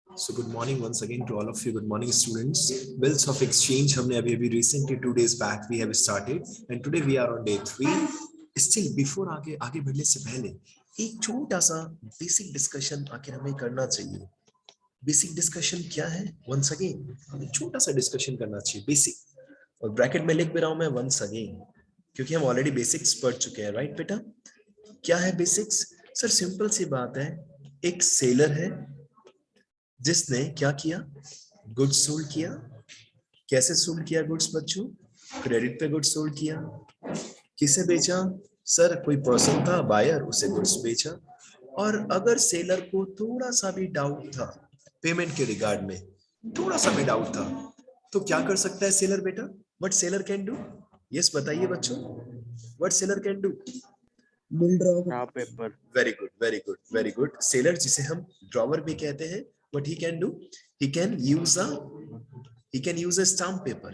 So good morning once again to all of you. Good morning students. Bills of exchange हमने अभी recently 2 days back we have started and today we are on day 3. Still before आगे बढ़ने से पहले एक छोटा सा basic discussion आखिर हमें करना चाहिए. बेसिक डिस्कशन क्या है? वंस अगेन हमें छोटा सा डिस्कशन करना चाहिए बेसिक, और ब्रैकेट में लिख भी रहा हूं मैं वंस अगेन क्योंकि हम ऑलरेडी बेसिक्स पढ़ चुके हैं. राइट बेटा, क्या है बेसिक्स? सर सिंपल सी बात है, एक सेलर है जिसने क्या किया? गुड्स सोल्ड किया. कैसे सोल्ड किया गुड्स बच्चों? क्रेडिट पे गुड्स सोल्ड किया. किसे बेचा? सर कोई पर्सन था बायर, उसे गुड्स बेचा. और अगर सेलर को थोड़ा सा भी डाउट था पेमेंट के रिगार्ड में, थोड़ा सा भी डाउट था, तो क्या कर सकता है सेलर बेटा? What seller can do? Yes बताइए बच्चों, what seller can do? Bill draw paper. Very good very good very good. Seller जिसे हम ड्रॉवर भी कहते हैं, what he can do, he can use a stamp paper.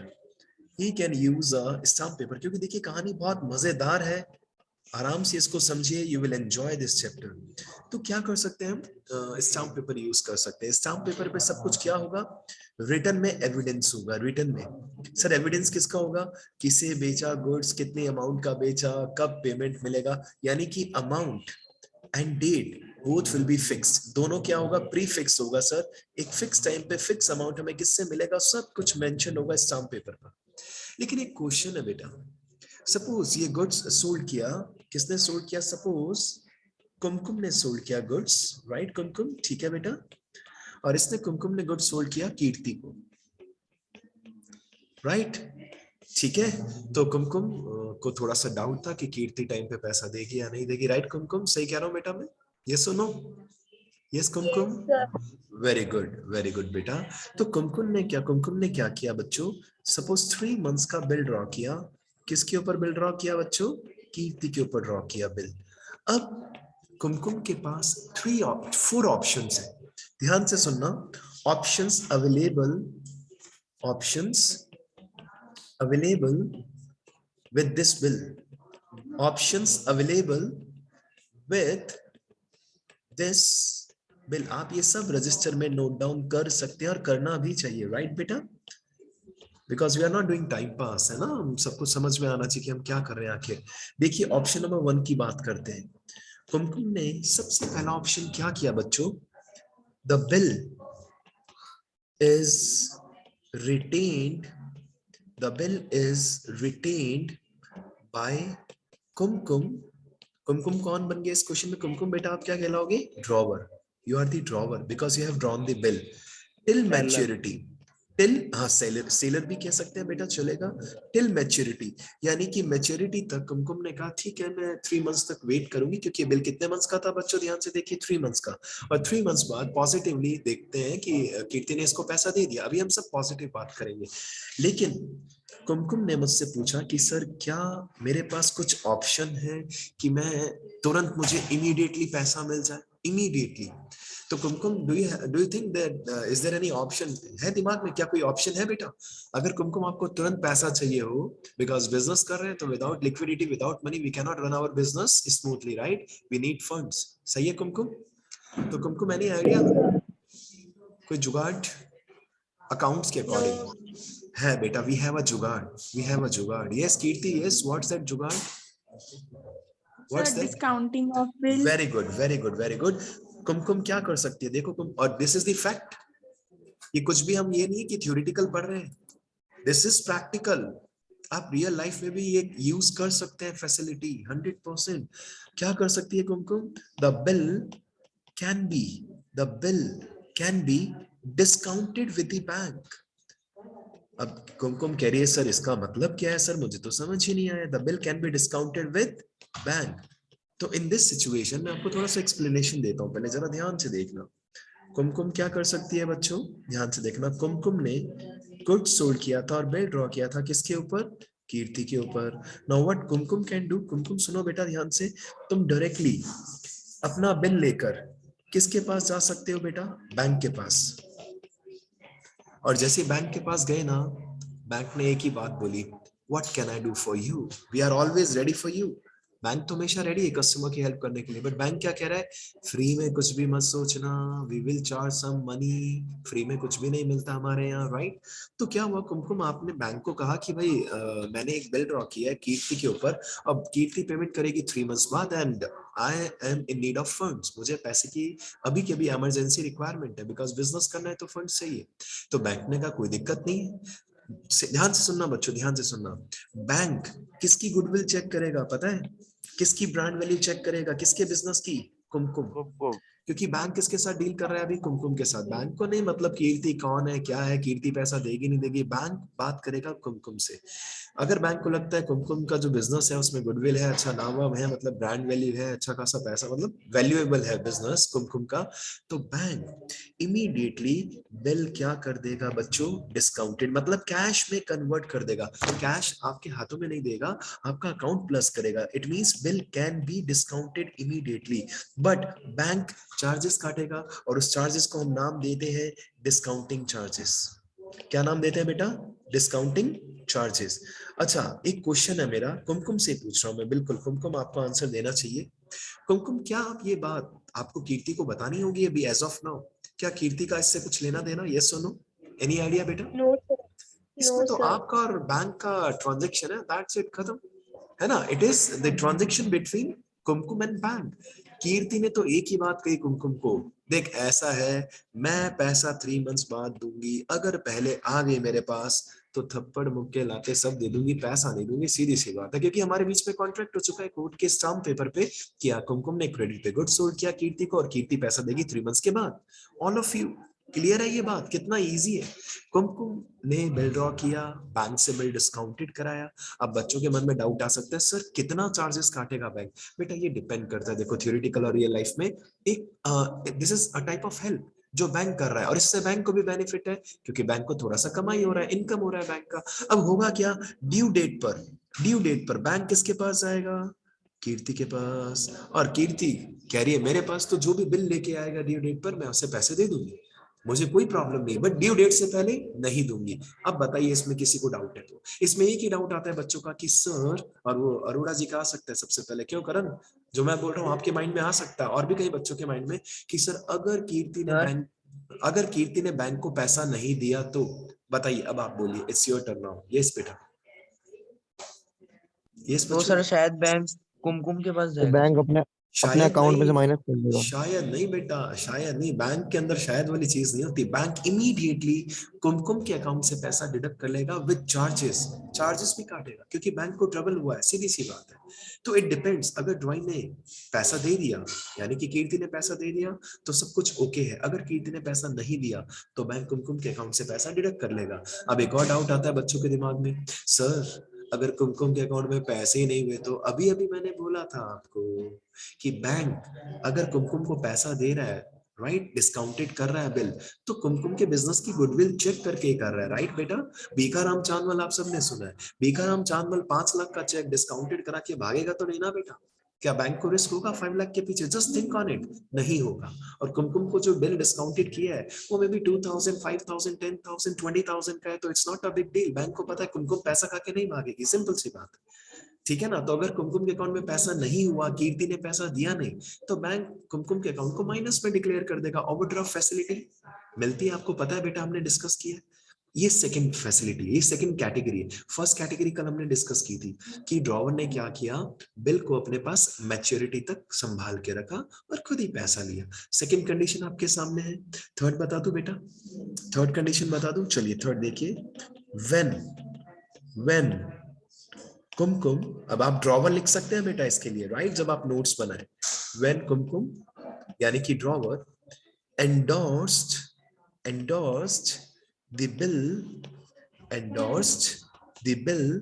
He can use a stamp paper. क्योंकि देखिए कहानी बहुत मजेदार है, आराम से इसको समझिए, you will enjoy this chapter. तो क्या कर सकते हैं हम? स्टाम्प पेपर यूज कर सकते हैं. स्टाम्प पेपर पे सब कुछ क्या होगा? रिटर्न में एविडेंस होगा. रिटर्न में सर एविडेंस किसका होगा? किसे बेचा गुड्स, कितने अमाउंट का बेचा, कब पेमेंट मिलेगा, यानी कि amount and date both will be fixed. दोनों क्या होगा? प्री फिक्स होगा सर. एक फिक्स टाइम पे फिक्स अमाउंट हमें किससे मिलेगा, सब कुछ मेंशन होगा स्टाम्प पेपर पर. लेकिन एक क्वेश्चन है बेटा, सपोज ये गुड्स सोल्ड किया, किसने सोल्ड किया? सपोज कुमकुम ने सोल्ड किया गुड्स. राइट कुमकुम, ठीक है बेटा. और इसने कुमकुम ने गुड्स सोल्ड किया कीर्ति को. राइट, ठीक है. तो कुमकुम को थोड़ा सा डाउट था कि कीर्ति टाइम पे पैसा देगी या नहीं देगी. राइट कुमकुम, सही कह रहा हूं बेटा मैं? यस और नो? यस कुमकुम, वेरी गुड बेटा. तो कुमकुम ने क्या किया बच्चों? सपोज 3 मंथ्स का बिल ड्रॉ किया. किसके ऊपर बिल ड्रॉ किया बच्चों? कीर्ति के ऊपर ड्रॉ किया बिल. अब कुमकुम के पास 4 ऑप्शंस है. ध्यान से सुनना. Options available with this bill. Options available with this bill. आप ये सब रजिस्टर में नोट डाउन कर सकते हैं और करना भी चाहिए. राइट बेटा, because we are not doing time pass, है ना. हम सबको समझ में आना चाहिए कि हम क्या कर रहे हैं आखिर. देखिए ऑप्शन नंबर 1 की बात करते हैं. कुमकुम ने सबसे पहला ऑप्शन क्या किया बच्चों? The bill is retained by Kumkum. Kumkum कौन बन गया इस क्वेश्चन में? कुमकुम बेटा आप क्या कहलाओगे? Drawer. You are the drawer because you have drawn the bill till maturity. Till, हाँ सेलर भी कह सकते हैं बेटा, चलेगा. टिल मैच्योरिटी, यानी कि मैच्योरिटी तक कुमकुम ने कहा ठीक है मैं 3 मंथ्स तक वेट करूंगी, क्योंकि बिल कितने मंथ्स का था बच्चों? ध्यान से देखिए 3 मंथ्स का. और 3 मंथ्स बाद पॉजिटिवली देखते हैं कि कीर्ति ने इसको पैसा दे दिया. अभी हम सब पॉजिटिव बात करेंगे. लेकिन कुमकुम ने मुझसे पूछा कि सर क्या मेरे पास कुछ ऑप्शन है कि मैं तुरंत मुझे इमीडिएटली पैसा मिल जाए? इमीडिएटली. तो Kumkum do you think that is there any option? है दिमाग में क्या कोई ऑप्शन है बेटा? अगर कुमकुम आपको तुरंत पैसा चाहिए हो, बिकॉज बिजनेस कर रहे हैं तो without liquidity, without money we can not run our business smoothly. Right, we need funds. सही है कुमकुम? तो कुमकुम एनी आइडिया, कोई जुगाड़ अकाउंट्स के अकॉर्डिंग है बेटा? We have a jugaad. Yes Kirti, yes what's that jugaad? What's that? Discounting of bill. Very good. Kumkum क्या कर सकती है? देखो और दिस इज द फैक्ट. ये कुछ भी हम ये नहीं कि थ्योरेटिकल पढ़ रहे हैं, दिस इज प्रैक्टिकल. आप रियल लाइफ में भी ये यूज कर सकते हैं फैसिलिटी 100%. क्या कर सकती है Kumkum? The bill can be discounted with the bank. अब कुमकुम कह रही है सर इसका मतलब क्या है? सर मुझे तो समझ ही नहीं आया. The bill can be discounted with bank. तो इन दिस सिचुएशन में आपको थोड़ा सा एक्सप्लेनेशन देता हूं, पहले जरा ध्यान से देखना. कुमकुम क्या कर सकती है बच्चों? ध्यान से देखना. कुमकुम ने गुड्स सोल्ड किया था और बिल ड्रॉ किया था किसके ऊपर? कीर्ति के ऊपर. Now what Kumkum can do? Kumkum सुनो बेटा ध्यान से. तुम डायरेक्टली अपना बिल लेकर किसके पास जा सकते हो बेटा? बैंक के पास. और जैसे बैंक के पास गए ना, बैंक ने एक ही बात बोली, what can I do for you? We are always ready for you. Bank तो हमेशा रेडी है कस्टमर की हेल्प करने के लिए, बट बैंक क्या कह रहा है, फ्री में कुछ भी मत सोचना, we will charge some money, free में कुछ भी नहीं मिलता हमारे यहाँ, राइट। तो क्या हुआ कुमकुम, आपने बैंक को कहा कि भाई मैंने एक बिल ड्रॉ किया है कीर्ति के ऊपर, अब कीर्ति पेमेंट करेगी 3 मंथ्स बाद, and I am in need of funds, मुझे पैसे की अभी के अभी इमरजेंसी रिक्वायरमेंट है, बिकॉज बिजनेस करना है तो फंड चाहिए। तो बैंक ने कहा कोई दिक्कत नहीं है। ध्यान से सुनना बच्चों, ध्यान से सुनना, बैंक किसकी गुडविल चेक करेगा पता है, किसकी ब्रांड वैल्यू चेक करेगा, किसके बिजनेस की, कुमकुम, कुमकुम। क्योंकि बैंक किसके साथ डील कर रहा है अभी, कुमकुम के साथ। बैंक को नहीं मतलब कीर्ति कौन है क्या है, कीर्ति पैसा देगी नहीं देगी, बैंक बात करेगा कुमकुम से। अगर बैंक को लगता है कुमकुम का जो बिजनेस है उसमें गुडविल है, अच्छा नाम वाम है, मतलब ब्रांड वैल्यू है, अच्छा खासा पैसा, मतलब वैल्यूएबल है बिजनेस कुमकुम का, तो बैंक इमीडिएटली बिल क्या कर देगा बच्चों, डिस्काउंटेड, मतलब कैश में कन्वर्ट कर देगा। कैश आपके हाथों में नहीं देगा, आपका अकाउंट प्लस करेगा। It means bill can be discounted immediately, but bank charges काटेगा, और उस चार्जेस को हम नाम देते हैं डिस्काउंटिंग चार्जेस। क्या नाम देते हैं बेटा, डिस्काउंटिंग चार्जेस। अच्छा एक क्वेश्चन है मेरा, कुमकुम से पूछ रहा हूं मैं, बिल्कुल कुमकुम आपको आंसर देना चाहिए। कुमकुम क्या आप ये बात आपको कीर्ति को बतानी होगी अभी एज ऑफ नाउ, क्या कीर्ति का इससे कुछ लेना देना, यस और नो, एनी आइडिया बेटा? नो सर, इसमें नो तो सर। आपका और बैंक का ट्रांजैक्शन है, दैट्स इट, खत्म है ना। It is the transaction between Kumkum and bank. Kirti ने तो एक ही बात कही कुमकुम को, देख ऐसा है मैं पैसा 3 मंथ्स बाद दूंगी, अगर पहले आ गई मेरे पास तो थप्पड़ मुक्के लाते सब दे दूंगी, पैसा नहीं दूंगी, सीधी सी बात है, क्योंकि हमारे बीच में कॉन्ट्रैक्ट हो चुका है कोर्ट के स्टाम्प पेपर पे, किया कुमकुम ने क्रेडिट पे गुड सोल्ड किया कीर्ति को, और कीर्ति पैसा देगी 3 मंथ्स के बाद। ऑल ऑफ यू क्लियर है ये बात, कितना इजी है। कुमकुम ने बिल ड्रॉ किया, बैंक से बिल डिस्काउंटेड कराया। अब बच्चों के मन में डाउट आ सकता है सर कितना चार्जेस काटेगा बैंक, बेटा ये डिपेंड करता है, देखो थ्योरेटिकल और रियल लाइफ में एक this is a type of help जो बैंक कर रहा है, और इससे बैंक को भी बेनिफिट है, क्योंकि बैंक को थोड़ा सा कमाई हो रहा है, इनकम हो रहा है बैंक का। अब होगा क्या, ड्यू डेट पर बैंक किसके पास जाएगा, कीर्ति के पास, और कीर्ति कह रही है मेरे पास तो जो भी बिल लेके आएगा ड्यू डेट पर मैं उसे पैसे दे दूंगी, मुझे कोई प्रॉब्लम नहीं, बट ड्यू डेट से पहले नहीं दूंगी। अब बताइए इसमें किसी को डाउट है तो, इसमें एक ही डाउट आता है बच्चों का कि सर, और वो अरोड़ा जी का आ सकता है सबसे पहले, क्यों करण, जो मैं बोल रहा हूँ आपके माइंड में आ सकता है और भी कई बच्चों के माइंड में, कि सर अगर कीर्ति ने बैंक को पैसा नहीं दिया तो, बताइए अब आप बोलिए, it's your turn now, yes बेटा, यस तो बच्चों। सर शायद बैंक कुमकुम के पास तो जाएगा बैंक सर। अपने शायद अकाउंट में से नहीं, माइनस कर देगा। शायद नहीं बेटा, शायद नहीं, बैंक के अंदर शायद वाली चीज नहीं होती, बैंक इमीडिएटली कुमकुम के अकाउंट से पैसा डिडक्ट कर लेगा विद चार्जेस, चार्जेस भी काटेगा, क्योंकि बैंक को ट्रबल हुआ है, सीधी सी बात है। तो इट डिपेंड्स, अगर ड्राइंग ने पैसा दे दिया, यानी कि कीर्ति ने पैसा दे दिया, तो सब कुछ ओके है, अगर कीर्ति ने पैसा नहीं दिया तो बैंक कुमकुम के अकाउंट से पैसा डिडक्ट कर लेगा। अब एक और डाउट आता है बच्चों के दिमाग में, सर अगर कुमकुम के अकाउंट में पैसे ही नहीं हुए तो, अभी अभी मैंने बोला था आपको कि बैंक अगर कुमकुम को पैसा दे रहा है, राइट, डिस्काउंटेड कर रहा है बिल, तो कुमकुम के बिजनेस की गुडविल चेक करके ही कर रहा है, राइट बेटा। बीकाराम चांदमल आप सबने सुना है, बीकाराम चांदमल 5 लाख का चेक डिस्काउंटेड करा के भागेगा तो नहीं ना बेटा, क्या बैंक को रिस्क होगा 5 लाख के पीछे, जस्ट थिंक ऑन इट, नहीं होगा। और कुमकुम को जो बिल डिस्काउंटेड किया है वो मे बी 2000, 5000, 10,000, 20,000 का है, तो it's not a big deal, bank को पता है कुमकुम पैसा खा के नहीं भागेगी, सिंपल सी बात है, ठीक है ना। तो अगर कुमकुम के अकाउंट में पैसा नहीं हुआ, कीर्ति ने पैसा दिया नहीं, तो बैंक कुमकुम के अकाउंट को माइनस में डिक्लेयर कर देगा। ओवरड्राफ्ट फैसिलिटी मिलती है, आपको पता है बेटा, हमने डिस्कस किया। ये सेकंड फैसिलिटी, ये सेकंड कैटेगरी है। फर्स्ट कैटेगरी कल हमने डिस्कस की थी कि ड्रॉवर ने क्या किया, बिल को अपने पास मैच्योरिटी तक संभाल के रखा और खुद ही पैसा लिया। सेकंड कंडीशन आपके सामने है। थर्ड बता दूं बेटा, थर्ड कंडीशन बता दूं, चलिए थर्ड देखिए, व्हेन कुमकुम, अब आप ड्रॉवर लिख सकते हैं बेटा इसके लिए, राइट, जब आप नोट्स बनाए, व्हेन कुमकुम यानी कि drawer endorsed endorsed the bill endorsed the bill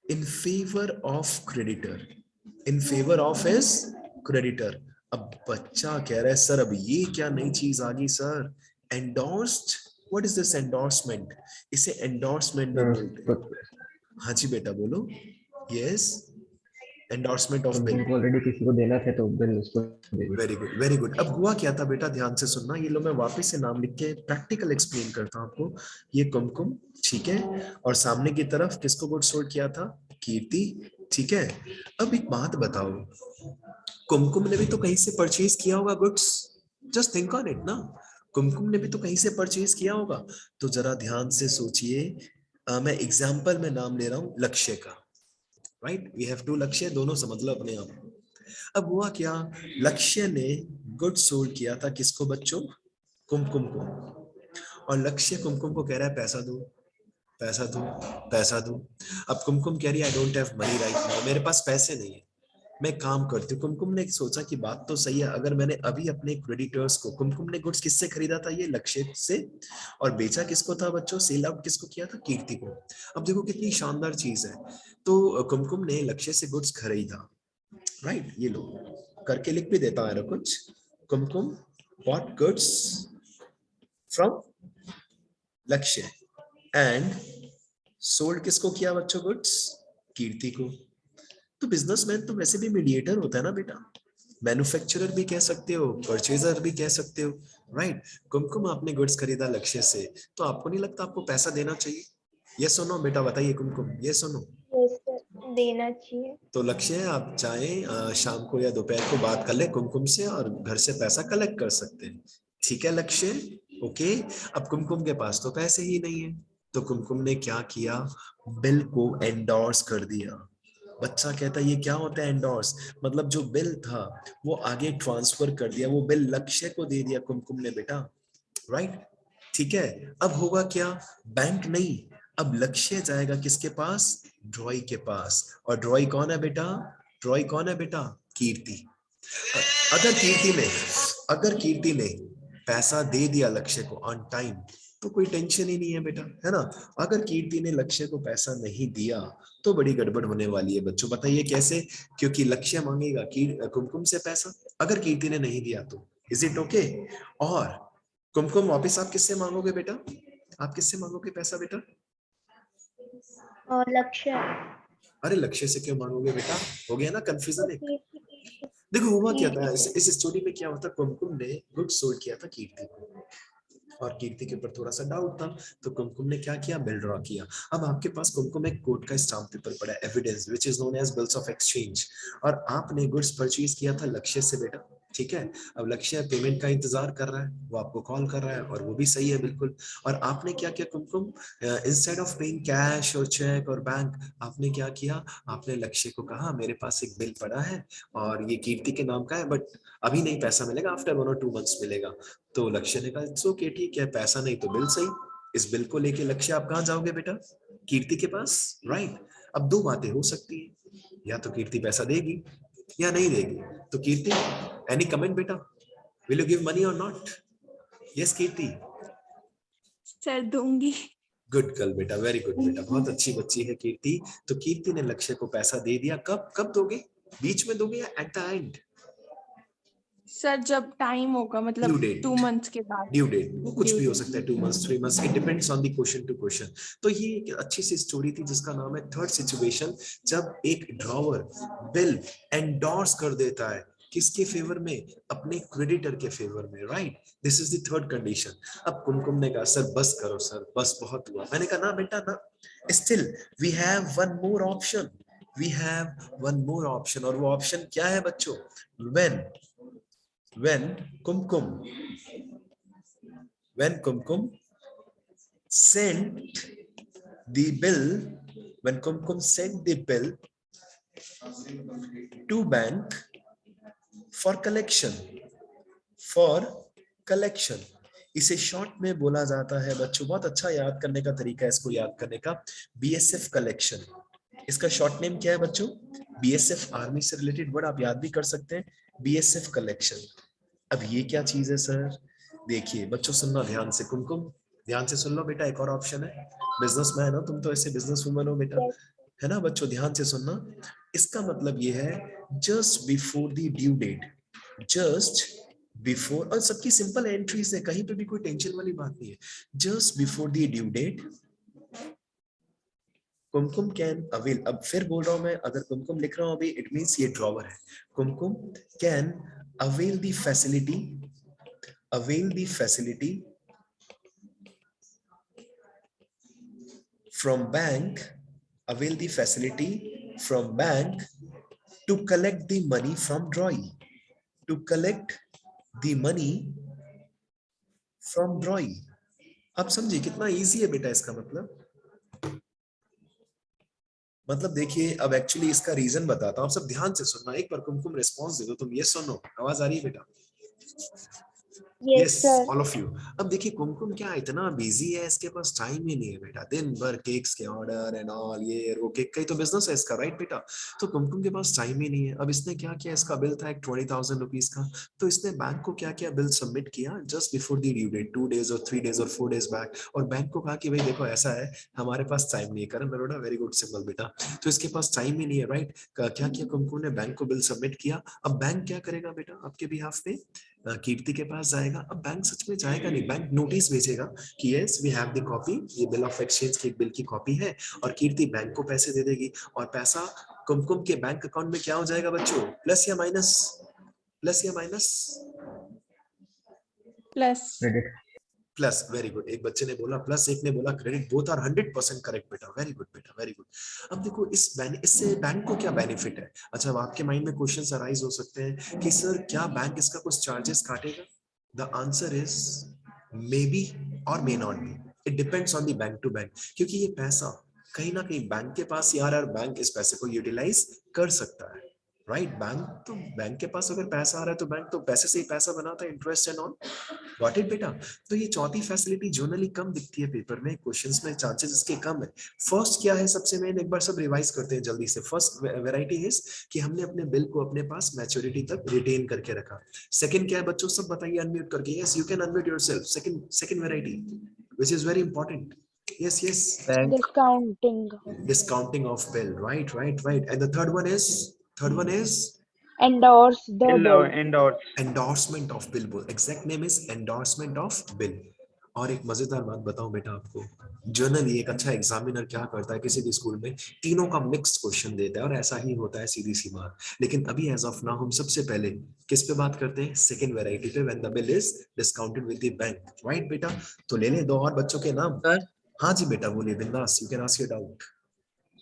in favor of creditor, in favor of his creditor। अब बच्चा कह रहा है सर अब ये क्या नई चीज आ गई sir, endorsed, what is this endorsement, इसे endorsement भी बोलते हैं। हाँ जी बेटा बोलो, yes, endorsement of bill, already किसी को देना था तो बिल उसको दे दिया। Very good very good. अब हुआ क्या था बेटा, ध्यान से सुनना, ये लो मैं वापस से नाम लिख के प्रैक्टिकल एक्सप्लेन करता हूं आपको। ये कुमकुम, ठीक है, और सामने की तरफ किसको गुड सोल्ड किया था, कीर्ति, ठीक है, अब एक बात बताओ, कुमकुम ने भी तो कहीं से परचेज किया होगा goods, just think on it ना, कुमकुम ने भी तो कहीं से परचेज किया होगा। तो जरा ध्यान से सोचिए, मैं एग्जाम्पल में नाम ले रहा हूं लक्ष्य का, राइट, वी हैव टू लक्ष्य, दोनों समझ लो अपने आप। अब हुआ क्या, लक्ष्य ने गुड सोल्ड किया था किसको बच्चों, कुमकुम को, और लक्ष्य कुमकुम को कह रहा है पैसा दो, पैसा दो, पैसा दो। अब कुमकुम कह रही है I don't have money right now, मेरे पास पैसे नहीं है, मैं काम करती हूँ। कुमकुम ने सोचा कि बात तो सही है, अगर मैंने अभी अपने क्रेडिटर्स को, कुमकुम ने गुड्स किससे खरीदा था, ये लक्ष्य से, और बेचा किसको था बच्चों, सेल आउट किसको किया था, कीर्ति को। अब देखो कितनी शानदार चीज है, तो कुमकुम ने लक्ष्य से गुड्स खरीदा, राइट, ये लो करके लिख भी देता है कुछ, कुमकुम बॉट गुड्स फ्रॉम लक्ष्य एंड सोल्ड किसको किया बच्चों गुड्स, कीर्ति को। तो बिजनेसमैन तो वैसे भी मीडिएटर होता है ना बेटा, मैन्युफैक्चरर भी कह सकते हो, परचेजर भी कह सकते हो, राइट। कुमकुम आपने गुड्स खरीदा लक्ष्य से, तो आपको नहीं लगता आपको पैसा देना चाहिए, ये सुनो बेटा, बताइए कुमकुम, ये सुनो। देना चाहिए। तो लक्ष्य है आप चाहें शाम को या दोपहर को बात कर ले कुमकुम से और घर से पैसा कलेक्ट कर सकते हैं, ठीक है लक्ष्य, ओके। अब कुमकुम के पास तो पैसे ही नहीं है, तो कुमकुम ने क्या किया, बिल को एंडोर्स कर दिया। बच्चा कहता है ये क्या होता है एंडोर्स, मतलब जो बिल था वो आगे ट्रांसफर कर दिया, वो बिल लक्ष्य को दे दिया कुमकुम ने बेटा, राइट, ठीक है। अब होगा क्या, बैंक नहीं, अब लक्ष्य जाएगा किसके पास, ड्रॉई के पास, और ड्रॉई कौन है बेटा, ड्रॉई कौन है बेटा, कीर्ति। अगर कीर्ति ने, अगर कीर्ति ने पैसा दे दिया लक्ष्य को ऑन टाइम, तो कोई टेंशन ही नहीं है बेटा, है ना। अगर कीर्ति ने लक्ष्य को पैसा नहीं दिया तो बड़ी गड़बड़ होने वाली है बच्चों, बताइए कैसे, क्योंकि लक्ष्य मांगेगा कुमकुम से पैसा, अगर कीर्ति ने नहीं दिया तो, इज इट ओके। और कुमकुम वापस आप किससे मांगोगे बेटा, आप किससे मांगोगे पैसा बेटा, और लक्ष्य, अरे लक्ष्य से क्यों मांगोगे बेटा, हो गया ना कंफ्यूजन एक। कीर्ति देखो हुआ क्या था, कीर्ति इस स्टोरी में क्या होता, कुमकुम ने गुड सोल्ड किया था कीर्ति को, और कीर्ति के ऊपर थोड़ा सा डाउट था, तो कुमकुम ने क्या किया, बिल ड्रॉ किया। अब आपके पास कुमकुम एक कोर्ट का स्टाम्प पेपर पड़ा है, evidence which is known as bills of exchange, और आपने गुड्स परचेज किया था लक्ष्य से बेटा, ठीक है। अब लक्ष्य पेमेंट का इंतजार कर रहा है, वो आपको कॉल कर रहा है, और वो भी सही है बिल्कुल। और आपने क्या किया कुमकुम, इंस्टेड ऑफ पेइंग कैश और चेक और बैंक, आपने क्या किया, आपने लक्ष्य को कहा मेरे पास एक बिल पड़ा है और ये कीर्ति के नाम का है, बट अभी नहीं पैसा मिलेगा, आफ्टर 1 और 2 मंथ्स मिलेगा। तो लक्ष्य ने कहा इट्स ओके, ठीक है, पैसा नहीं तो बिल सही। इस बिल को लेके लक्ष्य आप कहाँ जाओगे बेटा, कीर्ति के पास, राइट। अब दो बातें हो सकती है, या तो कीर्ति पैसा देगी या नहीं देगी। तो कीर्ति, एनी कमेंट बेटा, विल यू गिव मनी और नॉट, यस कीर्ति। सर दूंगी। गुड गर्ल बेटा, वेरी गुड बेटा, बहुत अच्छी बच्ची है कीर्ति। तो कीर्ति ने लक्ष्य को पैसा दे दिया, कब कब दोगे, बीच में दोगे या एट द एंड, सर जब टाइम होगा, ड्यू मतलब डेट, 2 मंथ्स के बाद। ड्यू डेट, वो कुछ Due भी हो date. सकता है, 2 months 3 months, it depends on the question to question. तो ये एक अच्छी सी स्टोरी थी जिसका नाम है थर्ड सिचुएशन, जब एक ड्रॉवर बिल एंडोर्स कर देता है किसके फेवर में, अपने क्रेडिटर के फेवर में, right. This is the third condition. अब कुमकुम ने कहा सर बस करो सर, बस बहुत हुआ। मैंने कहा ना बेटा ना, still we have one more option, we have one more option, और वो ऑप्शन क्या है बच्चों, when Kumkum, when Kumkum sent the bill, when Kumkum sent the bill to bank for collection, for collection, इसे शॉर्ट में बोला जाता है बच्चों, बहुत अच्छा याद करने का तरीका है इसको याद करने का, बीएसएफ कलेक्शन। इसका शॉर्ट नेम क्या है बच्चों, बीएसएफ, आर्मी से रिलेटेड वर्ड आप याद भी कर सकते हैं, बीएसएफ कलेक्शन। अब ये क्या चीज है सर, देखिए बच्चों सुनना ध्यान से, कुमकुम ड्यान से सुन लो बेटा, एक और ऑप्शन है, बिजनेसमैन हो तुम तो, ऐसे बिजनेस वुमन हो बेटा, है ना बच्चों, ध्यान से सुनना। इसका मतलब ये है just before the due date, just before, और सबकी सिंपल एंट्रीज है, कहीं पे भी कोई टेंशन वाली बात नहीं है, just before the due date Kumkum can avail. अब फिर बोल रहा हूं मैं, अगर कुमकुम लिख रहा हूं अभी, इट मींस ये ड्रॉवर है, Kumkum can avail the facility, avail the facility from bank, avail the facility from bank to collect the money from drawee. To collect the money from drawee. आप समझिए कितना इजी है बेटा इसका मतलब देखिए अब एक्चुअली इसका रीजन बताता हूं, आप सब ध्यान से सुनना, एक बार कुमकुम रिस्पांस दे दो तुम, ये सुनो, आवाज आ रही है बेटा? Yes, sir. All of you. अब देखिए कुमकुम क्या इतना बिजी है, इसके पास टाइम ही नहीं है बेटा, दिन भर केक्स के ऑर्डर एंड ऑल, ये वो केक का ही तो बिजनेस है इसका, राइट बेटा? तो कुमकुम के पास टाइम ही नहीं है। अब इसने क्या किया, इसका बिल था एक 20,000 रुपीज का, तो इसने बैंक को क्या किया, बिल सबमिट किया just before the due date, 2 days और 3 days और 4 days बैक, और बैंक को कहा कि भाई देखो ऐसा है, हमारे पास टाइम नहीं है। करण नरोड़ा, वेरी गुड सिंबल बेटा। तो इसके पास टाइम ही नहीं है, राइट? क्या किया कुमकुम ने, बैंक को बिल सबमिट किया। अब बैंक क्या करेगा बेटा आपके बिहाफ पे, कीर्ति के पास जाएगा। अब बैंक सच में जाएगा नहीं, बैंक नोटिस भेजेगा कि yes we have the copy, ये बिल ऑफ एक्सचेंज की बिल की कॉपी है, और कीर्ति बैंक को पैसे दे देगी, और पैसा कुमकुम के बैंक अकाउंट में क्या हो जाएगा बच्चों, प्लस या माइनस? प्लस या minus? Plus. Credit. Plus, very good. एक बच्चे ने बोला प्लस, एक ने बोला क्रेडिट, बोथ आर 100% करेक्ट बेटा, वेरी गुड बेटा, वेरी गुड। अब देखो इससे बैंक को क्या बेनिफिट है? अच्छा, अब आपके माइंड में क्वेश्चंस अराइज हो सकते हैं कि सर क्या बैंक इसका कुछ चार्जेस काटेगा? The answer is may be और may not be, it depends on the bank to bank, क्योंकि ये पैसा कहीं ना कहीं बैंक के पास यार, और बैंक इस पैसे को यूटिलाइज कर सकता है, राइट? बैंक के पास अगर पैसा आ रहा है तो बैंक तो पैसे से ही पैसा बनाता है, interest and all, got it बेटा? तो ये चौथी फैसिलिटी जनरली कम दिखती है पेपर में, क्वेश्चंस में चांसेस इसके कम है। फर्स्ट क्या है, सबसे मेन, एक बार सब रिवाइज करते हैं जल्दी से। फर्स्ट वैरायटी इज कि हमने अपने बिल को अपने पास मैच्योरिटी तक रिटेन करके रखा। सेकंड क्या है बच्चों, सब बताइए अनम्यूट करके, yes you can unmute yourself. Second variety which is very important, yes yes, bank. Discounting. discounting of bill, right. And the third one is Endorse the bill. Endorse। endorsement of bill. Exact name is endorsement of bill. और एक मजेदार बात बताऊं बेटा आपको, generally एक अच्छा examiner क्या करता है किसी भी स्कूल में, तीनों का मिक्स्ड क्वेश्चन देता है, और ऐसा ही होता है, सीधी सी बात। लेकिन अभी एज ऑफ नाउ हम सबसे पहले किस पे बात करते हैं, सेकंड वैरायटी पे, when the bill is discounted with the bank, right बेटा? तो ले लें दो और बच्चों के नाम। सर हाँ जी बेटा, बोलिए बिंदास, you can ask your doubt.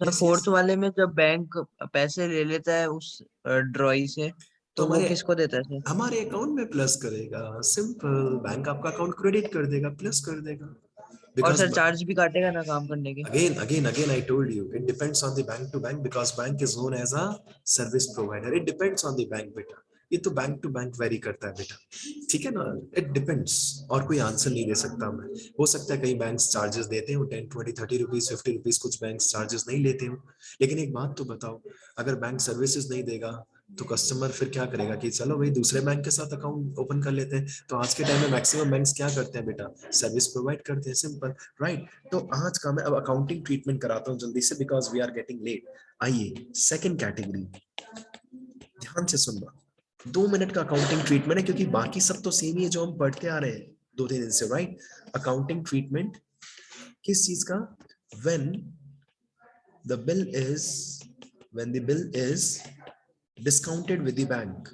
Sir yes fourth yes, वाले में जब बैंक पैसे ले लेता है उस ड्रॉई से, तो तो वो हमारे किसको देता है सर? हमारे अकाउंट में प्लस करेगा, सिंपल, बैंक आपका अकाउंट क्रेडिट कर देगा, प्लस कर देगा, और बिकॉज सर चार्ज भी काटेगा ना काम करने के? again I told you it depends on the bank to bank, because bank is known as a service provider, it depends on the bank बेटा, ये तो बैंक टू बैंक वेरी करता है बेटा, ठीक है ना? इट डिपेंड्स, और कोई आंसर नहीं दे सकता मैं। हो सकता है कई बैंक्स चार्जेस देते हो 10 20 30 रुपीज 50 रुपीज, कुछ बैंक्स चार्जेस नहीं लेते हो। लेकिन एक बात तो बताओ, अगर बैंक सर्विसेज नहीं देगा तो कस्टमर फिर क्या करेगा कि चलो भाई दूसरे बैंक के साथ अकाउंट ओपन कर लेते हैं। तो आज के टाइम में मैक्सिमम बैंक्स क्या करते हैं बेटा, सर्विस प्रोवाइड करते हैं, सिंपल, राइट? तो आज का मैं अब अकाउंटिंग ट्रीटमेंट कराता हूं जल्दी से, because we are getting late. आइए सेकंड कैटेगरी, ध्यान से सुनना, 2 मिनट का अकाउंटिंग ट्रीटमेंट है, क्योंकि बाकी सब तो सेम ही है जो हम पढ़ते आ रहे हैं 2-3 दिन से, राइट? अकाउंटिंग ट्रीटमेंट किस चीज का, when the bill is discounted with the bank.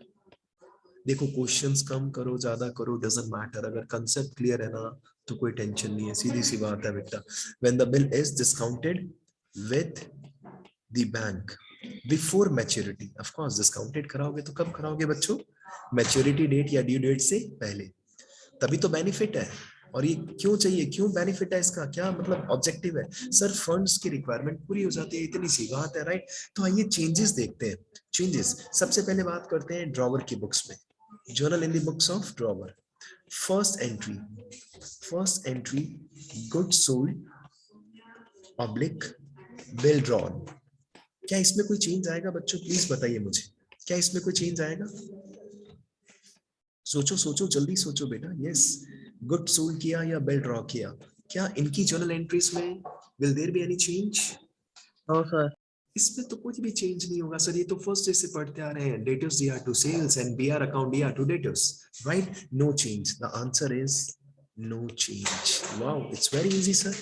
देखो क्वेश्चंस कम करो ज्यादा करो डजंट मैटर, अगर कंसेप्ट क्लियर है ना तो कोई टेंशन नहीं है, सीधी सी बात है बेटा। When the bill is discounted with the bank before maturity, of course discounted कराओगे तो कब कराओगे बच्चों, मैच्योरिटी डेट या ड्यू डेट से पहले, तभी तो बेनिफिट है। और ये क्यों चाहिए, क्यों बेनिफिट है इसका, क्या मतलब ऑब्जेक्टिव है? सर फंड्स की रिक्वायरमेंट पूरी हो जाती है, इतनी सी बात है, राइट? तो आइए चेंजेस देखते हैं। चेंजेस सबसे पहले बात करते हैं ड्रॉवर की बुक्स में, journal in the books of drawer. First entry, goods sold oblique bill drawn. क्या इसमें कोई चेंज आएगा बच्चों, प्लीज बताइए मुझे, क्या इसमें कोई चेंज आएगा? सोचो सोचो जल्दी सोचो बेटा। यस, गुड सोल्ड किया या बिल ड्रॉ किया, क्या इनकी जर्नल एंट्रीज में will there be any change? No sir. इसमें तो कुछ भी चेंज नहीं होगा सर, ये तो फर्स्ट डे से पढ़ते आ रहे हैं, debtors DR to sales and BR account DR to debtors, right? No change, the answer is no change. Wow, it's very easy sir,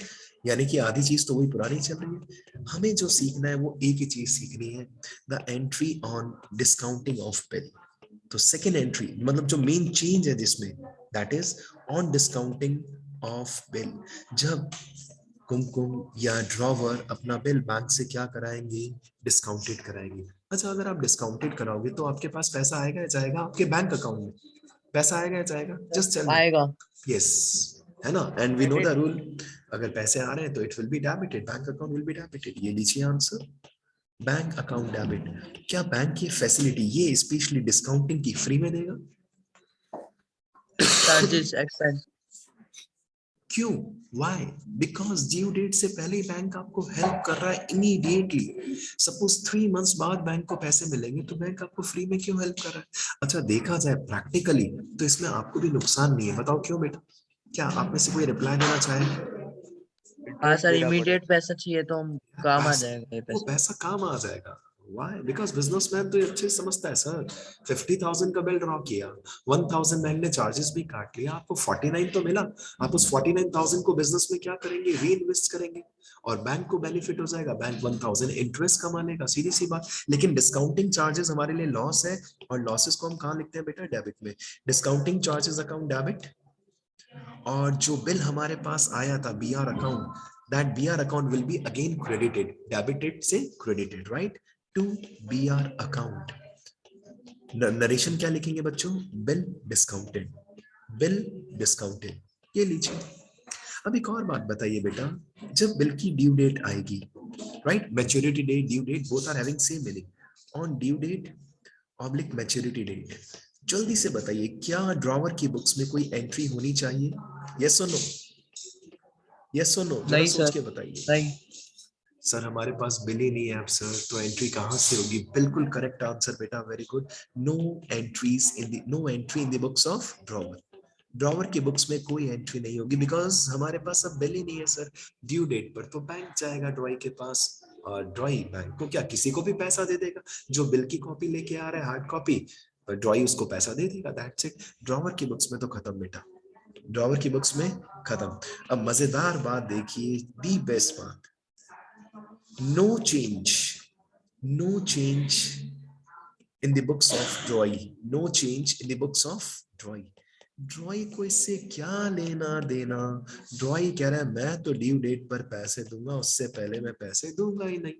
यानी कि आधी चीज तो वही पुरानी चल रही है, हमें जो सीखना है वो एक ही चीज सीखनी है, the entry on discounting of bill. तो सेकेंड एंट्री मतलब जो मेन चेंज है जिसमें, that is on discounting of bill. जब कुमकुम या ड्रॉवर अपना बिल बैंक से क्या कराएंगे, डिस्काउंटेड कराएंगे। अच्छा, अगर आप डिस्काउंटेड कराओगे तो आपके पास पैसा आएगा या जाएगा आपके बैंक अकाउंट में? पैसा आएगा या जाएगा? Just tell me. आएगा। यस, है ना? And we know the Debit. Rule, अगर पैसे आ रहे हैं तो it will be debited, bank account will be debited. ये लीजिए आंसर, बैंक अकाउंट डेबिट। क्या बैंक ये फैसिलिटी, ये स्पेशली डिस्काउंटिंग की, फ्री में देगा? Charges expense. क्यों? व्हाई? बिकॉज ड्यू डेट से पहले ही बैंक आपको हेल्प कर रहा है इमीडिएटली। सपोज 3 मंथ्स बाद बैंक को पैसे मिलेंगे तो बैंक आपको फ्री में क्यों हेल्प कर रहा है? अच्छा, देखा जाए प्रैक्टिकली तो इसमें आपको भी नुकसान नहीं है। बताओ क्यों बेटा? क्या आप में से कोई रिप्लाई देना चाहेगा? हाँ सर, इमीडिएट पैसा चाहिए तो हम काम आ जाएगा ये वो पैसा। पैसा काम आ जाएगा। Why? Because बिजनेसमैन तो ये अच्छे से समझता है सर। 50,000 का बिल ड्रॉ किया, 1,000 बैंक ने चार्जेस भी काट लिया, आपको 49 तो मिला। आप उस 49,000 को बिजनेस में क्या करेंगे, री इन्वेस्ट करेंगे और बैंक को बेनिफिट हो जाएगा, बैंक 1,000 इंटरेस्ट कमा लेगा, सीधी सी बात। लेकिन डिस्काउंटिंग चार्जेस हमारे लिए लॉस है और लॉसेस को हम कहाँ लिखते हैं बेटा, डेबिट में। डिस्काउंटिंग चार्जेस अकाउंट डेबिट, और जो बिल हमारे पास आया था BR account, that BR account will be again credited, debited से credited, right, to BR account. Narration क्या लिखेंगे बच्चों, बिल डिस्काउंटेड, बिल डिस्काउंटेड। ये लीजिए। अब एक और बात बताइए बेटा, जब बिल की ड्यू डेट आएगी, right, maturity date, due date, both are having same meaning, on due date oblique maturity date, जल्दी से बताइए क्या ड्रॉवर की बुक्स में कोई एंट्री होनी चाहिए? यस और नो, यस और नो, जरा नहीं सोच सर, के बताइए। नहीं। सर हमारे पास बिल ही नहीं है अब सर, तो एंट्री कहां से होगी? बिल्कुल करेक्ट आंसर बेटा, very good. No entries in the, no entry in the books of drawer. Drawer की बुक्स में कोई एंट्री नहीं होगी बिकॉज हमारे पास अब बिल ही नहीं है सर। ड्यू डेट पर तो बैंक जाएगा ड्रॉई के पास और ड्रॉई बैंक को क्या किसी को भी पैसा दे देगा, जो बिल की कॉपी लेके आ रहा है हार्ड कॉपी, ड्रॉई उसको पैसा दे देगा, दैट्स इट। ड्रॉवर की बुक्स में तो खत्म बेटा, ड्रॉवर की बुक्स में खत्म। अब मजेदार बात देखिए, दी बेस्ट बात, no change, no change in the books of drawing, no change in the books of drawing। ड्रॉई को इससे क्या लेना देना? ड्रॉई कह रहा है मैं तो ड्यू डेट पर पैसे दूंगा, उससे पहले मैं पैसे दूंगा ही नहीं।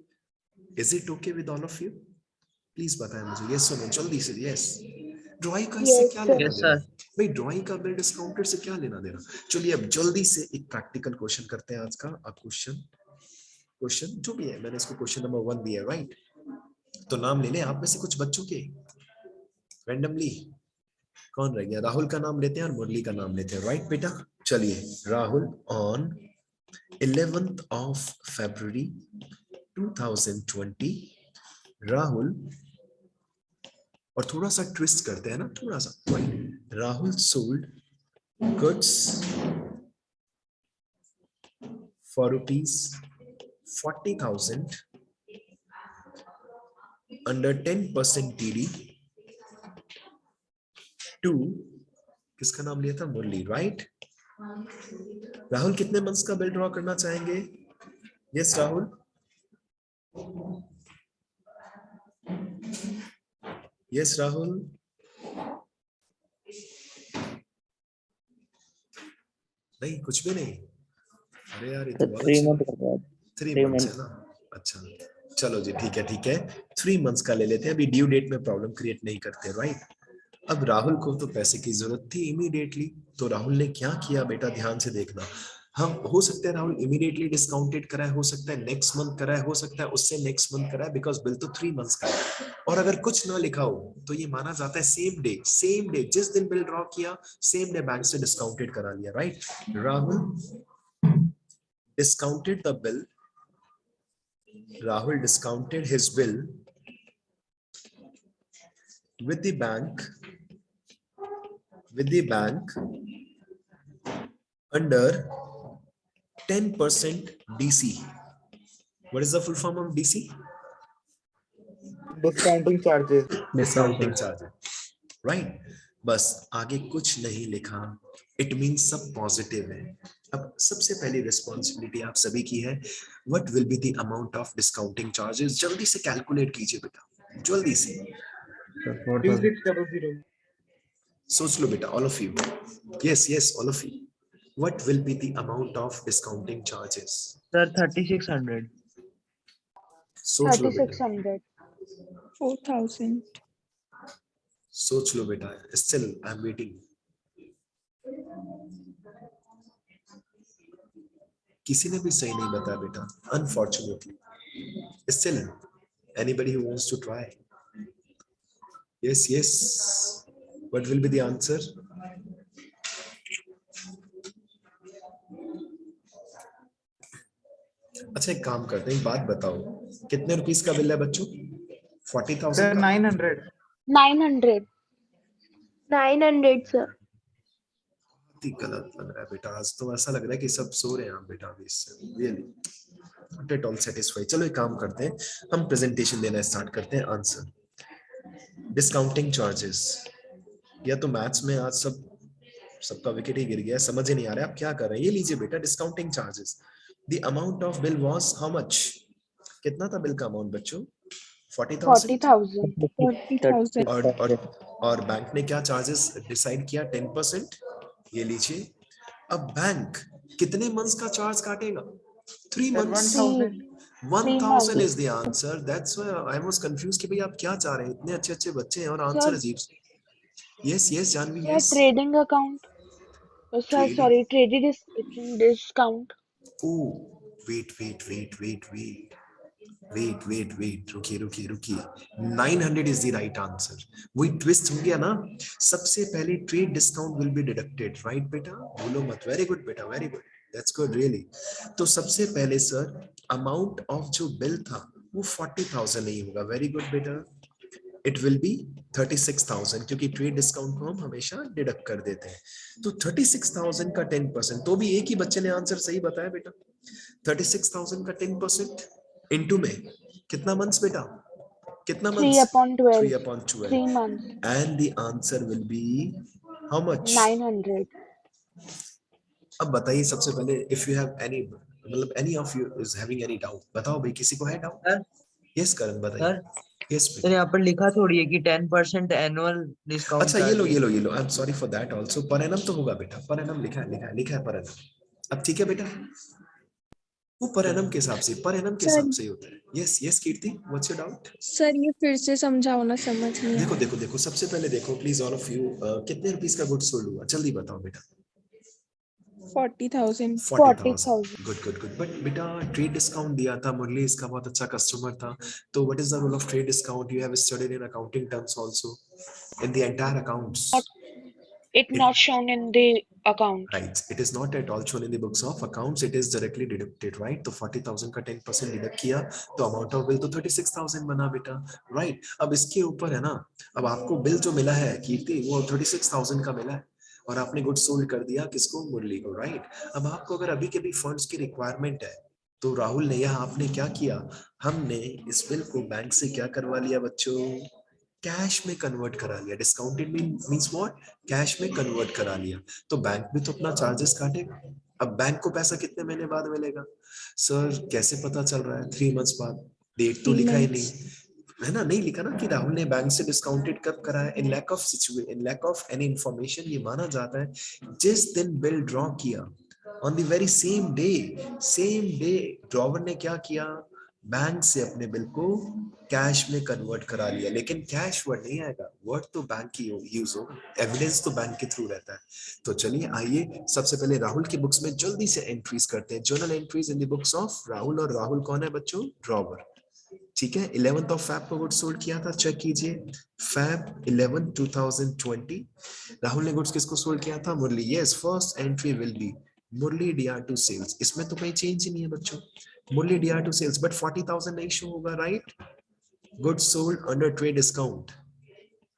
Is it okay with all of you? Please बताएं मुझे, यस और नो, जल्दी से। यस, ड्रॉई का इससे Yes, क्या sir. लेना यस देना? सर। भाई ड्रॉइंग का बिल डिस्काउंटेड से क्या लेना देना? चलिए अब जल्दी से एक प्रैक्टिकल क्वेश्चन करते हैं आज का। अब क्वेश्चन जो भी है, मैंने इसको क्वेश्चन नंबर 1 दिया, राइट? तो नाम ले लें आप में से कुछ बच्चों के रैंडमली। कौन रह गया? राहुल का नाम लेते हैं और मुरली का नाम लेते हैं, राइट बेटा? चलिए, Rahul on 11th of February 2020, Rahul, और थोड़ा सा ट्विस्ट करते हैं ना, थोड़ा सा, Rahul sold goods for ₹40,000 under 10% TD to, किसका नाम लिया था? मुरली, राइट? राहुल कितने मंथ्स का बिल ड्रॉ करना चाहेंगे? यस राहुल, यस राहुल, नहीं कुछ भी नहीं। अरे यार ये तो बहुत 3 अच्छी मंथ बात। का बाद। 3 3 मंथ्स मंथ। है ना? अच्छा चलो जी, ठीक है ठीक है, 3 मंथ्स का ले लेते हैं, अभी ड्यू डेट में प्रॉब्लम क्रिएट नहीं करते, राइट? अब राहुल को तो पैसे की जरूरत थी इमीडिएटली, तो राहुल ने क्या किया बेटा, ध्यान से देखना। हम हो सकता है राहुल इमीडिएटली डिस्काउंटेड कराए, हो सकता है नेक्स्ट मंथ कराए, हो सकता है उससे नेक्स्ट मंथ कराए, बिकॉज बिल तो 3 मंथ्स का है। और अगर कुछ ना लिखा हो तो ये माना जाता है सेम डे जिस दिन बिल ड्रॉ किया, सेम डे बैंक से डिस्काउंटेड करा लिया, right? Rahul discounted the bill, Rahul discounted his bill with the bank under 10% DC. What is the full form of DC? Discounting charges. Discounting charges, right? बस आगे कुछ नहीं लिखा, it mean सब positive है। अब सबसे पहली रिस्पॉन्सिबिलिटी आप सभी की है, what will be the amount of discounting charges? जल्दी से कैलकुलेट कीजिए बेटा, जल्दी से 2600। सोच लो बेटा, all of you, yes all of you, what will be the amount of discounting charges? Sir 3600। सोच लो बेटा, 3600. 4000. सोच लो बेटा, स्टिल आई एम वेटिंग। किसी ने भी सही नहीं बताया बेटा, unfortunately. Still anybody who wants to try? Yes yes, what will be the answer? अच्छा एक काम करते हैं, एक बात बताओ, कितने रुपीस का बिल है बच्चों? 40,000 का? 900। 900. 900 sir. बहुत ही गलत लग रहा है बेटा, आज तो ऐसा लग रहा है कि सब सो रहे हैं आप बेटा अभी इससे, really not at all satisfied. चलो एक काम करते हैं, हम प्रेजेंटेशन देना स्टार्ट करते हैं। Answer, discounting charges. या तो मैथ्स में आज सबका विकेट ही गिर गया, समझ ही नहीं आ रहा है आप क्या कर रहे हैं। ये लीजिए बेटा, discounting charges. The amount of bill was how much? कितना था बिल का अमाउंट बच्चों? 40,000। 40,000. 40,000. और बैंक ने क्या चार्जेस डिसाइड किया? 10%। ये लीजिए। अब बैंक कितने मंथ्स का चार्ज काटेगा? 3 months. 1000। 1000 is the answer. That's why I was confused कि भाई आप क्या चाह रहे हैं, इतने अच्छे अच्छे बच्चे हैं और आंसर Sir, अजीब। Yes yes Janvi, sir, yes. trading account. Sir, Trading. sorry, trading discount. Oh, wait. रुकिए। 900 is the right answer. वही ट्विस्ट हो गया ना, सबसे पहले trade discount will be deducted, right बेटा? बोलो मत। वेरी गुड बेटा, very good, that's good really. तो सबसे पहले सर अमाउंट ऑफ जो बिल था वो 40,000 नहीं होगा। वेरी गुड बेटा, इट विल बी 36,000, क्योंकि ट्रेड डिस्काउंट को हम हमेशा डिडक्ट कर देते हैं। तो 36,000 का 10%, तो भी एक ही बच्चे ने आंसर सही बताया बेटा। 36,000 का 10% इनटू में कितना मंथ्स बेटा? कितना 3 months? upon 12. 3 upon 12. 3 months. And the answer will be how much? 900. अब बताइए सबसे पहले, if you have any, मतलब any of you is having any doubt, बताओ भाई, किसी को है डाउट? सर यस करण बताइए। सर यस सर यहाँ पर लिखा थोड़ी है कि 10% एनुअल डिस्काउंट। अच्छा ये लो, I am sorry for that also. पर एनम तो होगा बेटा, पर एनम लिखा है पर एनम। अब ठीक है बेटा, वो पर एनम के हिसाब से सर ही होता है। Yes Kirti, what's your doubt? Sir ये फिर से समझाओ ना, समझ नहीं आया. देखो सबसे पहले देखो प्लीज ऑल ऑफ यू, कितने रुपीस का गुड्स सोल्ड हुआ जल्दी बताओ बेटा। 40,000. 40,000। गुड। बट बेटा ट्रेड डिस्काउंट दिया था, मुरली इसका बहुत अच्छा कस्टमर था, तो what is the role of trade discount? You have studied in accounting terms also in the entire accounts. It not shown in the account. Right, it is not at all shown in the books of accounts, it is directly deducted, right? तो 40,000 का 10% deduct किया तो amount of bill तो 36,000 बना बेटा, right? अब इसके ऊपर है ना, अब आपको बिल जो मिला है कीर्ति वो 36,000 का मिला है और आपने गुड सोल्ड कर दिया किसको? मुरली को, राइट? अब आपको अगर अभी के भी फंड्स की रिक्वायरमेंट है तो राहुल ने यहाँ आपने क्या किया, हमने इस बिल को बैंक से क्या करवा लिया बच्चों? कैश में कन्वर्ट करा लिया। Discounted means what? कैश में कन्वर्ट करा लिया। तो बैंक भी तो अपना चार्जेस काटेगा। अब बैंक को पैसा कितने महीने बाद मिलेगा? सर कैसे पता चल रहा है? 3 मंथ्स बाद। डेट तो लिखा ही नहीं है ना, नहीं लिखा ना कि राहुल ने बैंक से डिस्काउंटेड कब कराया। इन लैक ऑफ एनी इंफॉर्मेशन ये माना जाता है जिस दिन बिल ड्रॉ किया on the very same day drawer ने क्या किया? बैंक से अपने बिल को कैश में कन्वर्ट करा लिया। लेकिन कैश वर्ड नहीं आएगा, वर्ड तो बैंक की यूज होगा, एविडेंस तो बैंक के थ्रू रहता है। तो चलिए आइए सबसे पहले राहुल की बुक्स में जल्दी से एंट्रीज करते हैं। Journal entries in the books of Rahul. और राहुल कौन है बच्चों? ड्रॉवर, ठीक है। 11th ऑफ फैब को गुड्स सोल्ड किया था, चेक कीजिए। फैब 11 2020 राहुल ने गुड्स किसको सोल्ड किया था? Murali. Yes, first entry will be Murali DR2 sales. इसमें तो कोई चेंज ही नहीं है बच्चों, मुरली DR2 सेल्स, बट 40,000 नहीं शो होगा, right? Goods sold under trade discount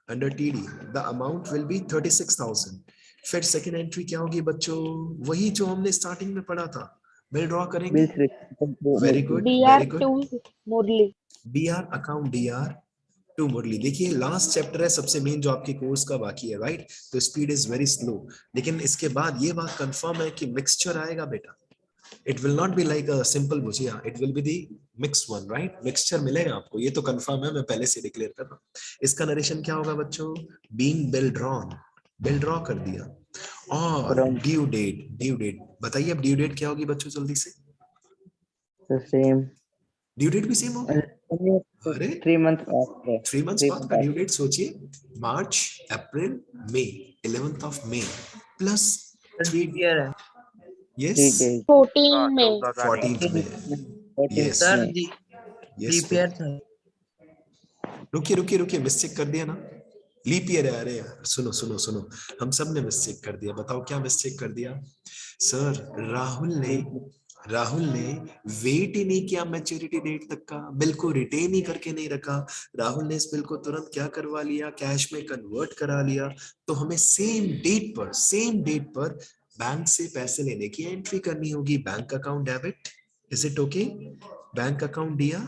under TD, the amount will be 36,000। फिर सेकेंड एंट्री क्या होगी बच्चों? वही जो हमने स्टार्टिंग में पढ़ा था, बिल ड्रॉ करेंगे। Very good, very good. DR2 Murli. BR account DR2 मुरली। देखिए लास्ट चैप्टर है सबसे मेन जो आपके कोर्स का बाकी है, राइट? तो स्पीड इज वेरी स्लो, लेकिन इसके बाद ये बात कंफर्म है कि मिक्सचर आएगा बेटा। It will not be like a simple bhujia, it will be the mixed one, right? Mixture मिलेगा आपको, ये तो कंफर्म है, मैं पहले से डिक्लेयर कर रहा हूँ। इसका नरेशन क्या होगा बच्चों? Being bill drawn, bill draw कर दिया। और ड्यू डेट बताइए, अब ड्यू डेट क्या होगी बच्चों जल्दी से? The same. ड्यू डेट भी सेम होगा। अरे 3 months after. 3 months 3 बाद months का ड्यू डेट सोचिए, मार्च अप्रैल मई, 11th of May plus leap year है यस 3 days. 14 में 14th में। 14th Yes. Sir May. Yes leap year था। रुकिए मिस्टेक कर दिया ना, लीप ईयर है। अरे यार सुनो सुनो सुनो, हम सब ने मिस्टेक कर दिया। बताओ क्या मिस्टेक कर दिया सर? राहुल ने वेट ही नहीं किया मैच्योरिटी डेट तक का, बिल को रिटेन ही करके नहीं रखा। राहुल ने इस बिल को तुरंत क्या करवा लिया, कैश में कन्वर्ट करा लिया। तो हमें सेम डेट पर बैंक से पैसे लेने की एंट्री करनी होगी। Bank account debit, is it okay? Bank account दिया,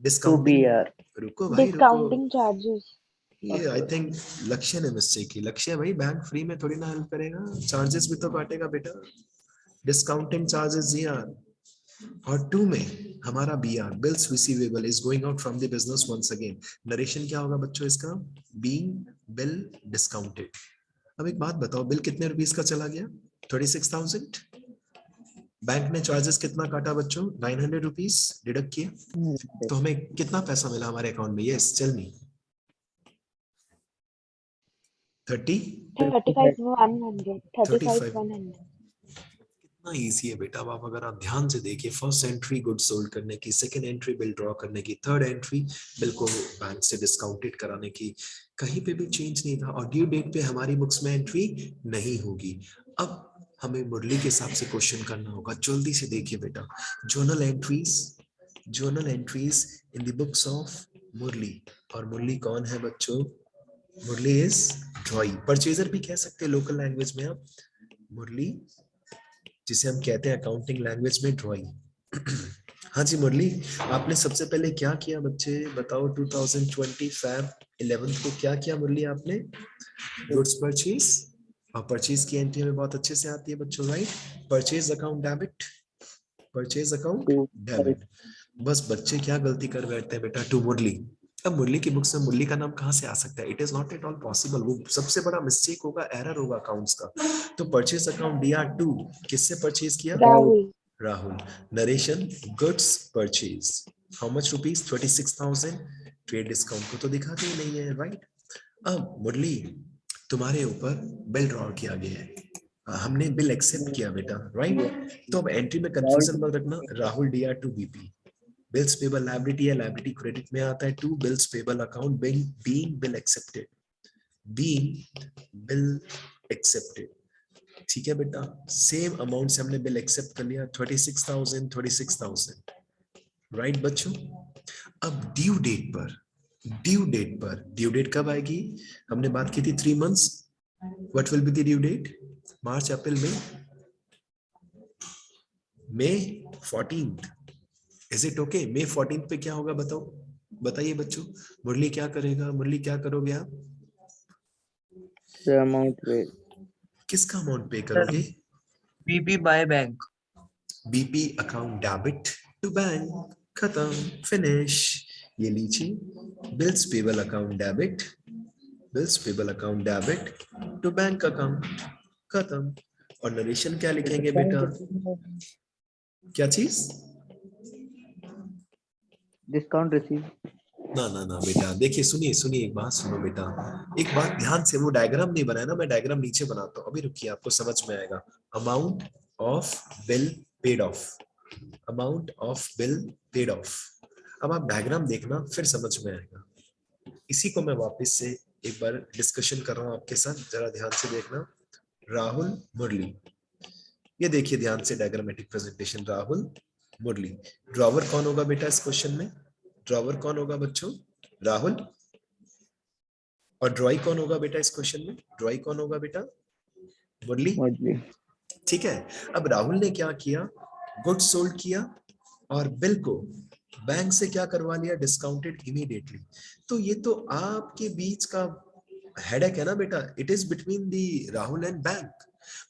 To डिस्काउंटिंग, BR. रुको भाई रुको, डिस्काउंटिंग चार्जेस। ये आई थिंक लक्ष्य ने मिस्टेक की। लक्ष्य भाई बैंक फ्री में थोड़ी ना हेल्प करेगा, चार्जेस भी तो काटेगा बेटा। डिस्काउंटिंग चार्जेस यार। और 2 में हमारा BR, bills receivable, is going out from the business once again. Narration क्या होगा बच्चों इसका? Being bill discounted. अब एक बात बताओ, बिल कितने रुपीस का चला गया? 36,000। बैंक ने चार्जेस कितना काटा बच्चों? 900 रुपीस डिडक्ट किए, तो हमें कितना पैसा मिला हमारे अकाउंट में? Yes tell me. 35,100 कितना इजी है बेटा। अब आप अगर आप ध्यान से देखिए, फर्स्ट एंट्री गुड सोल्ड करने की, सेकंड एंट्री बिल ड्रॉ करने की, थर्ड एंट्री बिल को बैंक से डिस्काउंटेड कराने की, कहीं पे भी चेंज नहीं था। और ड्यू डेट पे हमारी बुक्स में एंट्री नहीं होगी। अब हमें मुरली के हिसाब से क्वेश्चन करना होगा। जल्दी से देखिए बेटा, journal entries in the books of Murali. और मुरली कौन है बच्चों? मुरली इज ड्रॉई, परचेजर भी कह सकते हैं लोकल लैंग्वेज में आप। मुरली जिसे हम कहते हैं अकाउंटिंग लैंग्वेज में ड्रॉई। हाँ जी मुरली, आपने सबसे पहले क्या किया बच्चे बताओ? 2020 Feb 11 को क्या किया मुरली आपने? गुड्स परचेज, और परचेज की एंट्री में बहुत अच्छे से आती है बच्चों, right? Purchase account debit, purchase account debit. बस बच्चे क्या गलती कर बैठते हैं बेटा? टू मुरली। अब मुरली की बुक्स में मुरली का नाम कहाँ से आ सकता है? It is not at all possible. वो सबसे बड़ा मिस्टेक होगा, एरर होगा अकाउंट्स का। तो परचेज अकाउंट DR2 किससे परचेज किया? Rahul. Narration goods purchase, how much rupees? 36,000। Trade discount को तो दिखाते ही नहीं है, राइट? अब मुरली तुम्हारे ऊपर बिल ड्रॉ किया गया है, हमने बिल एक्सेप्ट किया बेटा, राइट? तो अब एंट्री में कंफ्यूजन मत रखना। Rahul DR2 BP, bills payable liability है, लायबिलिटी क्रेडिट में आता है। 2 bills payable account being bill accepted, ठीक है बेटा? सेम अमाउंट से हमने बिल एक्सेप्ट कर लिया, 36,000, राइट बच्चों? अब ड्यू डेट कब आएगी? हमने बात की थी 3 months। What will be the due date? मार्च अप्रैल मई 14th। Is it okay? मई 14th पे क्या होगा बताओ, बताइए बच्चों। मुरली क्या करेगा? मुरली क्या करोगे आप? The amount paid. किसका अमाउंट पे करोगे? BP by bank. BP account debit to bank, खत्म, फिनिश। ये लीजिए, bills payable account debit to bank account, खत्म। और नरेशन क्या लिखेंगे बेटा? क्या चीज? Discount received. ना बेटा, देखिए सुनिए एक बात सुनो बेटा, एक बात ध्यान से। वो डायग्राम नहीं बनाया ना, मैं डायग्राम नीचे बनाता हूँ, अभी रुकिए, आपको समझ में आएगा। Amount of bill paid of. अब आप डायग्राम देखना, फिर समझ में आएगा। इसी को मैं वापस से एक बार डिस्कशन कर रहा हूँ आपके साथ, जरा ध्यान से देखना। राहुल मुरली, ये देखिए ध्यान से डायग्रामेटिक प्रेजेंटेशन। राहुल मुरली, ड्रॉवर कौन होगा बेटा इस क्वेश्चन में? ड्रॉवर कौन होगा बच्चों? राहुल। और ड्रॉई कौन होगा बेटा इस क्वेश्चन में? ड्रॉई कौन होगा बेटा? मुरली। ठीक है। अब राहुल ने क्या किया? गुड्स सोल्ड किया और बिल को बैंक से क्या करवा लिया? Discounted immediately. तो ये तो आपके बीच का हेडेक है ना बेटा, it is between the Rahul and bank.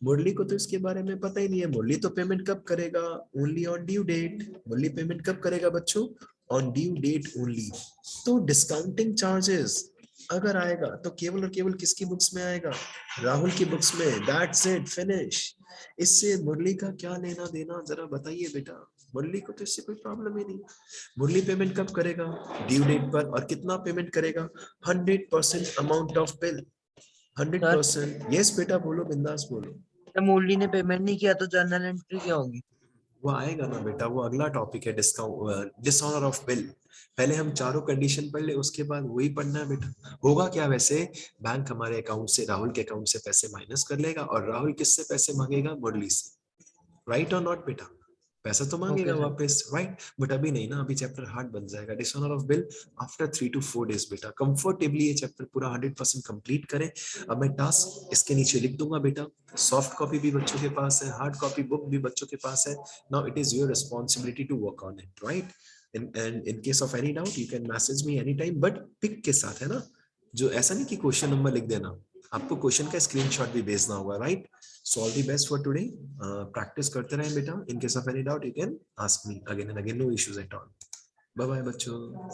Murali को तो इसके बारे में पता ही नहीं है। मुरली तो पेमेंट कब करेगा? Only on due date. Murli payment कब करेगा बच्चों? On due date only. तो डिस्काउंटिंग चार्जेस अगर आएगा तो केवल और केवल किसकी बुक्स में आएगा? राहुल की बुक्स में। That's it, finish. इससे मुरली का क्या लेना देना, जरा बताइए बेटा। मुरली को तो इससे कोई प्रॉब्लम ही नहीं। मुरली पेमेंट कब करेगा? ड्यू डेट पर। और कितना पेमेंट करेगा? 100% अमाउंट ऑफ बिल। 100%। यस बेटा बोलो, बिंदास बोलो। जब मुरली ने पेमेंट नहीं किया तो जर्नल एंट्री क्या होगी? वो आएगा ना बेटा, वो अगला टॉपिक है, डिस्काउंट डिसऑनर ऑफ बिल। पहले हम चारों कंडीशन पढ़ ले, उसके बाद वही पढ़ना है बेटा। होगा क्या वैसे, बैंक हमारे अकाउंट से, राहुल के अकाउंट से पैसे माइनस कर लेगा, और राहुल किससे पैसे मांगेगा? मुरली से। राइट और नॉट बेटा? पैसा तो मांगेगा sir. वापस, राइट। बट अभी नहीं ना, अभी चैप्टर हार्ड बन जाएगा। Dishonour of bill after 3 to 4 days बेटा। कंफर्टेबली ये चैप्टर पूरा 100% कंप्लीट करें। अब मैं टास्क इसके नीचे लिख दूंगा बेटा। सॉफ्ट कॉपी भी बच्चों के पास है, हार्ड कॉपी बुक भी बच्चों के पास है। Now it is your responsibility to work on it, right. and in case of any doubt you can message me anytime, but pic के साथ है ना, जो ऐसा नहीं कि क्वेश्चन नंबर लिख देना, आपको क्वेश्चन का स्क्रीनशॉट भी भेजना होगा, right. So all the best for today. Practice करते रहें बेटा। In case of any doubt you can ask me again and again, no issues at all. Bye bye बच्चों।